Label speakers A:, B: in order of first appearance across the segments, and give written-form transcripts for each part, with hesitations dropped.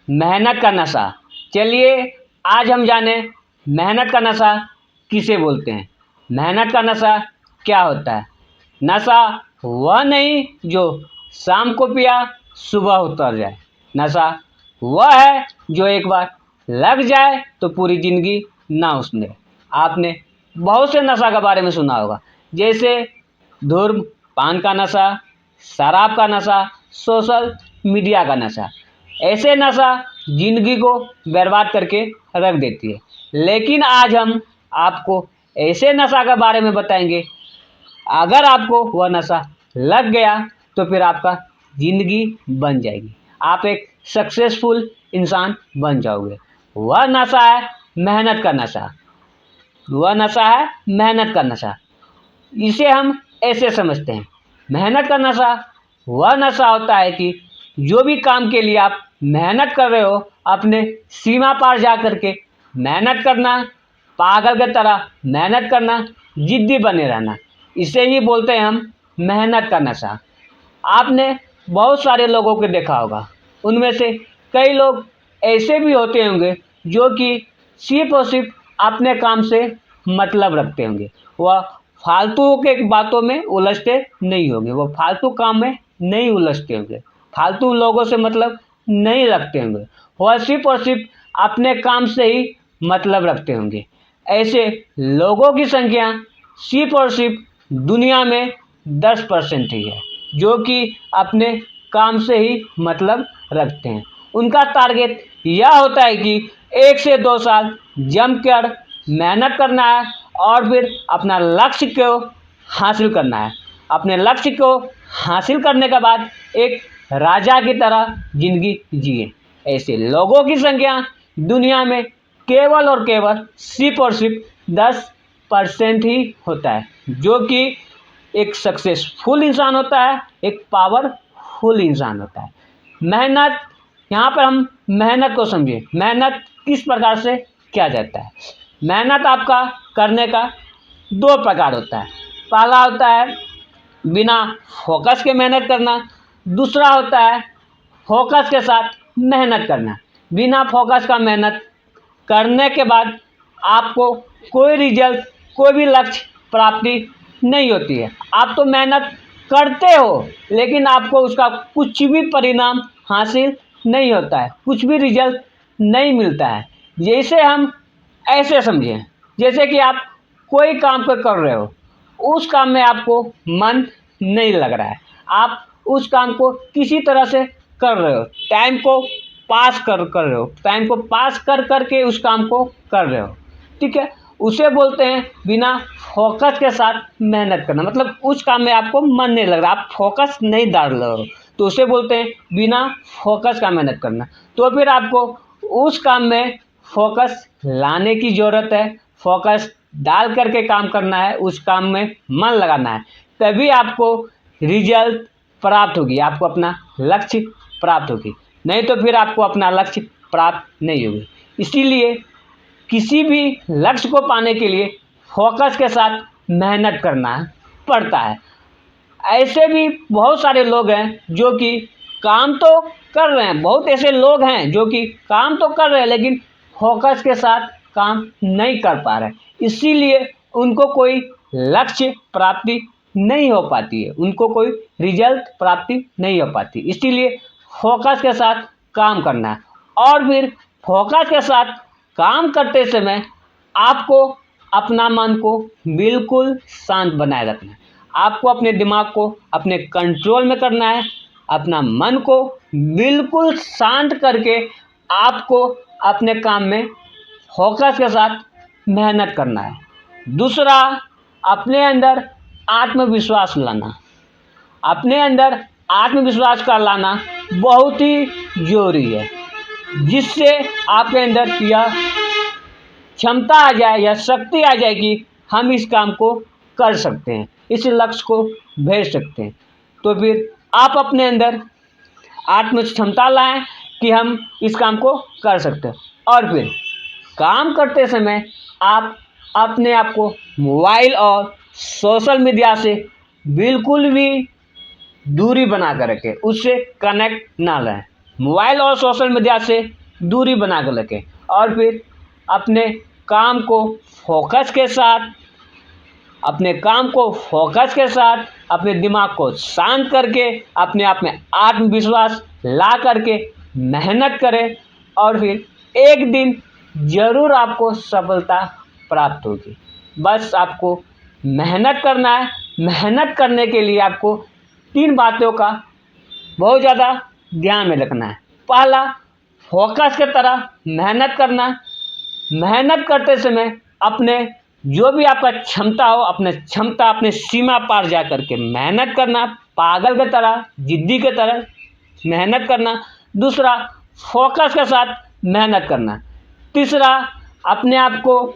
A: मेहनत का नशा। चलिए आज हम जाने मेहनत का नशा किसे बोलते हैं। मेहनत का नशा क्या होता है। नशा वह नहीं जो शाम को पिया सुबह उतर जाए। नशा वह है जो एक बार लग जाए तो पूरी ज़िंदगी ना उसने। आपने बहुत से नशा के बारे में सुना होगा, जैसे धूम्रपान का नशा, शराब का नशा, सोशल मीडिया का नशा। ऐसे नशा ज़िंदगी को बर्बाद करके रख देती है। लेकिन आज हम आपको ऐसे नशा के बारे में बताएंगे, अगर आपको वह नशा लग गया तो फिर आपका ज़िंदगी बन जाएगी, आप एक सक्सेसफुल इंसान बन जाओगे। वह नशा है मेहनत का नशा। वह नशा है मेहनत का नशा। इसे हम ऐसे समझते हैं, मेहनत का नशा वह नशा होता है कि जो भी काम के लिए आप मेहनत कर रहे हो, अपने सीमा पार जा कर के मेहनत करना, पागल की तरह मेहनत करना, जिद्दी बने रहना, इसे ही बोलते हैं हम मेहनत का नशा। आपने बहुत सारे लोगों को देखा होगा, उनमें से कई लोग ऐसे भी होते होंगे जो कि सिर्फ और सिर्फ अपने काम से मतलब रखते होंगे। वह फालतू के बातों में उलझते नहीं होंगे, वो फालतू काम में नहीं उलझते होंगे, फालतू लोगों से मतलब नहीं रखते होंगे, वह सिर्फ और सिर्फ अपने काम से ही मतलब रखते होंगे। ऐसे लोगों की संख्या सिर्फ और सिर्फ दुनिया में 10% ही है जो कि अपने काम से ही मतलब रखते हैं। उनका टारगेट यह होता है कि 1 से 2 साल जमकर मेहनत करना है और फिर अपना लक्ष्य को हासिल करना है। अपने लक्ष्य को हासिल करने के बाद एक राजा की तरह ज़िंदगी जिए। ऐसे लोगों की संख्या दुनिया में केवल और केवल सिर्फ और सिर्फ 10% ही होता है जो कि एक सक्सेसफुल इंसान होता है, एक पावरफुल इंसान होता है। मेहनत, यहाँ पर हम मेहनत को समझें। मेहनत किस प्रकार से किया जाता है। मेहनत आपका करने का 2 प्रकार होता है। पहला होता है बिना फोकस के मेहनत करना, दूसरा होता है फोकस के साथ मेहनत करना। बिना फोकस का मेहनत करने के बाद आपको कोई रिजल्ट, कोई भी लक्ष्य प्राप्ति नहीं होती है। आप तो मेहनत करते हो लेकिन आपको उसका कुछ भी परिणाम हासिल नहीं होता है, कुछ भी रिजल्ट नहीं मिलता है। जैसे हम ऐसे समझें, जैसे कि आप कोई काम को कर रहे हो, उस काम में आपको मन नहीं लग रहा है, आप उस काम को किसी तरह से कर रहे हो, टाइम को पास कर रहे हो, टाइम को पास कर के उस काम को कर रहे हो, ठीक है। उसे बोलते हैं बिना फोकस के साथ मेहनत करना। मतलब उस काम में आपको मन नहीं लग रहा, आप फोकस नहीं डाल रहे हो, तो उसे बोलते हैं बिना फोकस का मेहनत करना। तो फिर आपको उस काम में फोकस लाने की ज़रूरत है, फोकस डाल करके काम करना है, उस काम में मन लगाना है, तभी आपको रिजल्ट प्राप्त होगी, आपको अपना लक्ष्य प्राप्त होगी। नहीं तो फिर आपको अपना लक्ष्य प्राप्त नहीं होगी। इसीलिए किसी भी लक्ष्य को पाने के लिए फोकस के साथ मेहनत करना पड़ता है। ऐसे भी बहुत सारे लोग हैं जो कि काम तो कर रहे हैं, बहुत ऐसे लोग हैं जो कि काम तो कर रहे हैं लेकिन फोकस के साथ काम नहीं कर पा रहे, इसीलिए उनको कोई लक्ष्य प्राप्ति नहीं हो पाती है, उनको कोई रिजल्ट प्राप्ति नहीं हो पाती। इसीलिए फोकस के साथ काम करना है और फिर फोकस के साथ काम करते समय आपको अपना मन को बिल्कुल शांत बनाए रखना है। आपको अपने दिमाग को अपने कंट्रोल में करना है, अपना मन को बिल्कुल शांत करके आपको अपने काम में फोकस के साथ मेहनत करना है। दूसरा, अपने अंदर आत्मविश्वास लाना। अपने अंदर आत्मविश्वास का लाना बहुत ही ज़रूरी है, जिससे आपके अंदर यह क्षमता आ जाए या शक्ति आ जाए कि हम इस काम को कर सकते हैं, इस लक्ष्य को भेज सकते हैं। तो फिर आप अपने अंदर आत्म क्षमता लाएं कि हम इस काम को कर सकते हैं। और फिर काम करते समय आप अपने आप को मोबाइल और सोशल मीडिया से बिल्कुल भी दूरी बना कर रखें, उससे कनेक्ट ना रहें। मोबाइल और सोशल मीडिया से दूरी बना कर रखें और फिर अपने काम को फोकस के साथ अपने दिमाग को शांत करके अपने आप में आत्मविश्वास ला करके मेहनत करें और फिर एक दिन ज़रूर आपको सफलता प्राप्त होगी। बस आपको मेहनत करना है। मेहनत करने के लिए आपको 3 बातों का बहुत ज़्यादा ध्यान में रखना है। पहला, फोकस की तरह मेहनत करना। मेहनत करते समय अपने जो भी आपका क्षमता हो, अपने सीमा पार जा करके मेहनत करना, पागल की तरह, जिद्दी की तरह मेहनत करना। दूसरा, फोकस के साथ मेहनत करना। तीसरा, अपने आप को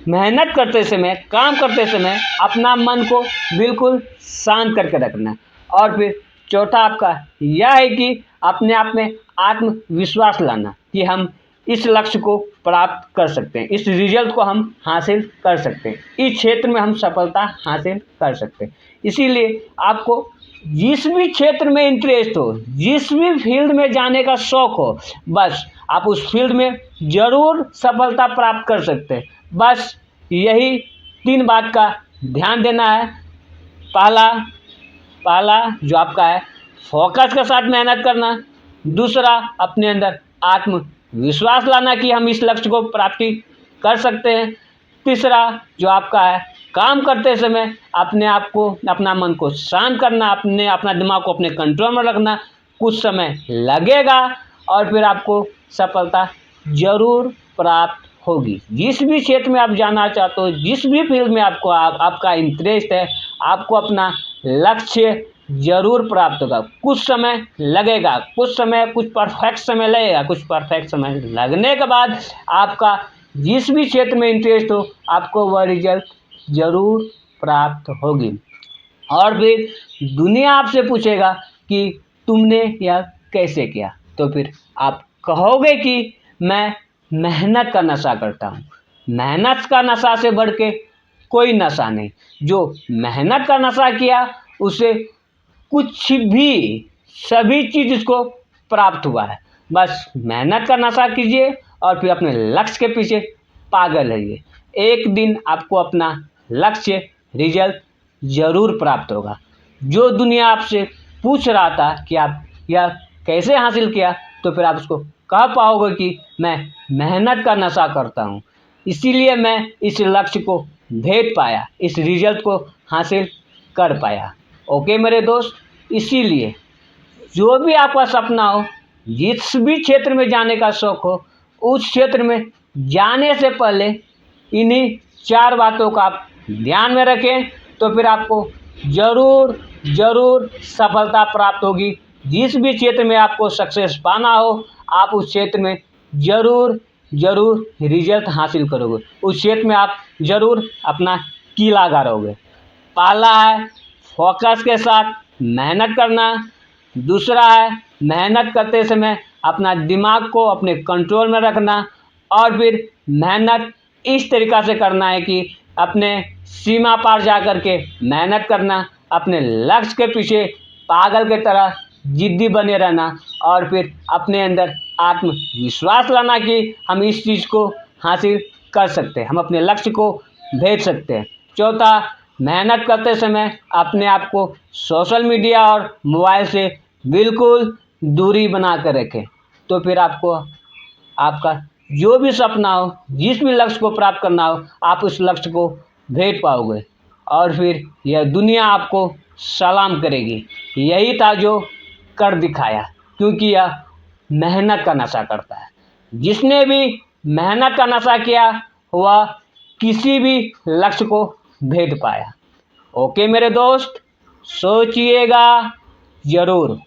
A: मेहनत करते समय, काम करते समय अपना मन को बिल्कुल शांत करके रखना। और फिर चौथा आपका यह है कि अपने आप में आत्मविश्वास लाना कि हम इस लक्ष्य को प्राप्त कर सकते हैं, इस रिजल्ट को हम हासिल कर सकते हैं, इस क्षेत्र में हम सफलता हासिल कर सकते हैं। इसीलिए आपको जिस भी क्षेत्र में इंटरेस्ट हो, जिस भी फील्ड में जाने का शौक हो, बस आप उस फील्ड में ज़रूर सफलता प्राप्त कर सकते हैं। बस यही 3 बात का ध्यान देना है। पहला जो आपका है, फोकस के साथ मेहनत करना। दूसरा, अपने अंदर आत्मविश्वास लाना कि हम इस लक्ष्य को प्राप्ति कर सकते हैं। तीसरा जो आपका है, काम करते समय अपने आप को, अपना मन को शांत करना, अपना दिमाग को अपने कंट्रोल में रखना। कुछ समय लगेगा और फिर आपको सफलता ज़रूर प्राप्त होगी। जिस भी क्षेत्र में आप जाना चाहते हो, जिस भी फील्ड में आपका इंटरेस्ट है, आपको अपना लक्ष्य ज़रूर प्राप्त होगा। कुछ समय लगेगा, कुछ परफेक्ट समय लगेगा, कुछ परफेक्ट समय लगने के बाद आपका जिस भी क्षेत्र में इंटरेस्ट हो, आपको वह रिजल्ट ज़रूर प्राप्त होगी। और फिर दुनिया आपसे पूछेगा कि तुमने यह कैसे किया, तो फिर आप कहोगे कि मैं मेहनत का नशा करता हूँ। मेहनत का नशा से बढ़ के कोई नशा नहीं। जो मेहनत का नशा किया उसे कुछ भी, सभी चीज़ उसको प्राप्त हुआ है। बस मेहनत का नशा कीजिए और फिर अपने लक्ष्य के पीछे पागल रहिए। एक दिन आपको अपना लक्ष्य, रिजल्ट ज़रूर प्राप्त होगा। जो दुनिया आपसे पूछ रहा था कि आप यह कैसे हासिल किया, तो फिर आप उसको कह पाओगे कि मैं मेहनत का नशा करता हूँ, इसीलिए मैं इस लक्ष्य को भेद पाया, इस रिजल्ट को हासिल कर पाया। ओके मेरे दोस्त, इसीलिए जो भी आपका सपना हो, जिस भी क्षेत्र में जाने का शौक हो, उस क्षेत्र में जाने से पहले इन्हीं 4 बातों का आप ध्यान में रखें, तो फिर आपको ज़रूर सफलता प्राप्त होगी। जिस भी क्षेत्र में आपको सक्सेस पाना हो, आप उस क्षेत्र में ज़रूर रिजल्ट हासिल करोगे। उस क्षेत्र में आप ज़रूर अपना कीला गाड़ोगे। पहला है फोकस के साथ मेहनत करना। दूसरा है मेहनत करते समय अपना दिमाग को अपने कंट्रोल में रखना। और फिर मेहनत इस तरीक़ा से करना है कि अपने सीमा पार जा कर के मेहनत करना, अपने लक्ष्य के पीछे पागल की तरह जिद्दी बने रहना और फिर अपने अंदर आत्मविश्वास लाना कि हम इस चीज़ को हासिल कर सकते हैं, हम अपने लक्ष्य को भेज सकते हैं। चौथा, मेहनत करते समय अपने आप को सोशल मीडिया और मोबाइल से बिल्कुल दूरी बना कर रखें, तो फिर आपको आपका जो भी सपना हो, जिस भी लक्ष्य को प्राप्त करना हो, आप उस लक्ष्य को भेज पाओगे और फिर यह दुनिया आपको सलाम करेगी। यही था जो कर दिखाया, क्योंकि यह मेहनत का नशा करता है। जिसने भी मेहनत का नशा किया वह किसी भी लक्ष्य को भेद पाया। ओके मेरे दोस्त, सोचिएगा ज़रूर।